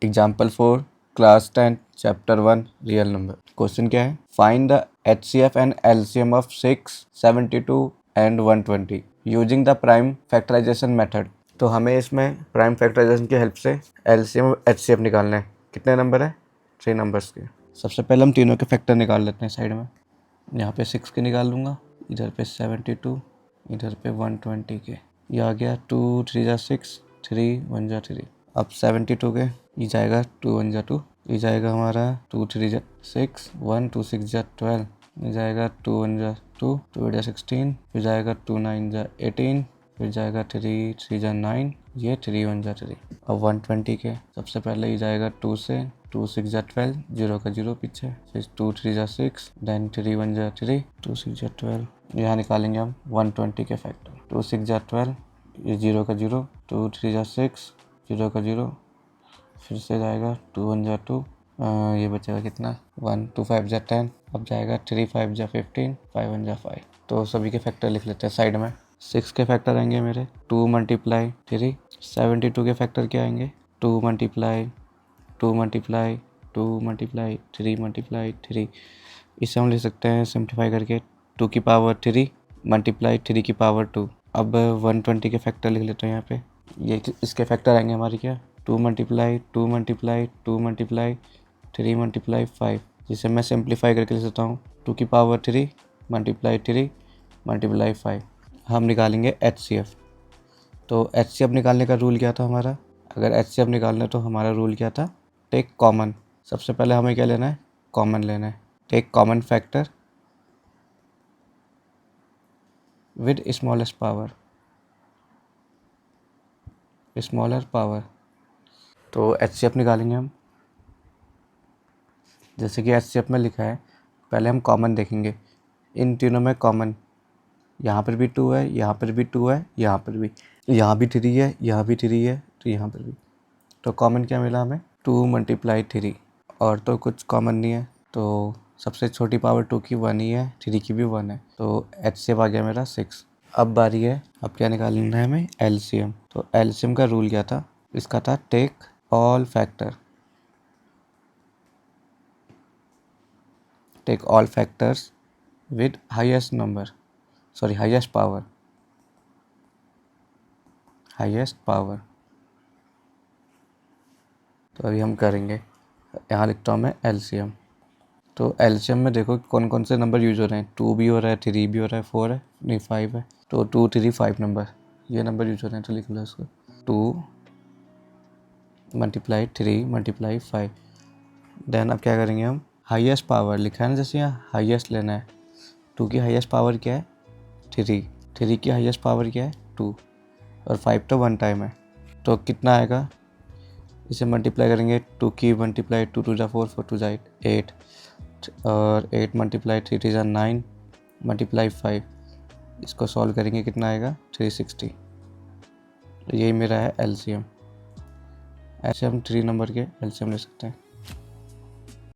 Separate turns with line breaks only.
Example 4 class 10 chapter 1 real number. Question क्या है? Find the HCF and LCM of 6, 72 and 120 using the prime factorization method. तो हमें इसमें prime factorization की help से LCM और HCF निकालना है। कितने नंबर है? 3 नंबर्स के। सबसे पहले हम तीनों के फैक्टर निकाल लेते हैं साइड में। यहाँ पे 6 के निकाल लूँगा, इधर पे 72, इधर पे 120 के। ये आ गया 2 3 जा 6, 3 1 जा 3। अब 72 के ये जाएगा 2 1 जा 2, ये जाएगा हमारा 2 3 जा 6, 1 2 6 जा 12, ये जाएगा 2 1 जा 2, 2 8 जा 16, फिर जाएगा 2 9 जा 18, फिर जाएगा 3 3 जा 9, ये 3 1 जा 3। अब 120 के सबसे पहले ये जाएगा 2 से, 2 6 जा 12, 0 का 0 पीछे, फिर 2 3 जा 6, देन 3 1 जा 3, 2 6 जा 12। यहाँ निकालेंगे हम 120 के फैक्टर। 2 6 जा 12, ये 0 का 0, 2 3 जा 6, 0 का 0, फिर से जाएगा 2 1 जा 2, ये बचेगा कितना 1, 2 5 जा 10, अब जाएगा 3 5 जा 15, 5 1 जा 5। तो सभी के फैक्टर लिख लेते हैं साइड में। 6 के फैक्टर आएंगे मेरे 2 मल्टीप्लाई 3। 72 के फैक्टर क्या आएंगे? 2 मल्टीप्लाई 2 मल्टीप्लाई 2 मल्टीप्लाई 3 मल्टीप्लाई 3। इसे हम लिख सकते हैं सिंप्लीफाई करके 2 की पावर 3 मल्टीप्लाई 3 की पावर 2। अब 120 के फैक्टर लिख लेते हैं यहाँ पे। ये इसके फैक्टर आएंगे हमारे क्या? 2 मल्टीप्लाई 2 मल्टीप्लाई 2 मल्टीप्लाई 3 मल्टीप्लाई 5, जिसे मैं सिंप्लीफाई करके लिख सकता हूँ 2 की पावर 3 मल्टीप्लाई 3 मल्टीप्लाई 5। हम निकालेंगे HCF। तो HCF निकालने का रूल क्या था हमारा? अगर HCF निकालना है तो हमारा रूल क्या था? Take common. सबसे पहले हमें क्या लेना है? कॉमन लेना है। Take common factor with smallest power, smaller power. तो HCF निकालेंगे हम। जैसे कि HCF में लिखा है, पहले हम कॉमन देखेंगे। इन तीनों में कॉमन, यहाँ पर भी 2 है, यहाँ पर भी 2 है, यहाँ पर भी, यहाँ भी 3 है, यहाँ भी 3 है, तो यहाँ पर भी। तो कॉमन क्या मिला हमें? 2 मल्टीप्लाई 3। और तो कुछ कॉमन नहीं है, तो सबसे छोटी पावर 2 की 1 ही है, 3 की भी 1 है, तो HCF आ गया मेरा 6। अब बारी है, अब क्या निकालना है हमें? LCM। तो LCM का रूल क्या था? इसका था take all factor, take all factors with highest number, sorry highest power, highest power. तो अभी हम करेंगे, यहाँ लिखता हूँ मैं LCM। तो LCM में देखो कौन कौन से नंबर यूज हो रहे हैं। 2 भी हो रहा है, 3 भी हो रहा है, 4 है, नहीं 5 है। तो 2 3 5 नंबर, ये नंबर यूज हो रहे हैं, तो लिख लो इसको। 2 मल्टीप्लाई 3 मल्टीप्लाई 5। देन अब क्या करेंगे हम? हाईएस्ट पावर लिखा है ना, जैसे यहाँ हाईएस्ट लेना है। 2 की हाईएस्ट पावर क्या है? 3। 3 की हाईएस्ट पावर क्या है? 2। और 5 तो 1 टाइम है, तो कितना आएगा? इसे मल्टीप्लाई करेंगे। 2 की मल्टीप्लाई 2 2 जा 4, 4 2 जा 8, और 8 मल्टीप्लाई 3 3 जा 9 मल्टीप्लाई 5। इसको सॉल्व करेंगे, कितना आएगा? 360। तो यही मेरा है LCM। ऐसे हम 3 नंबर के LCM ले सकते हैं।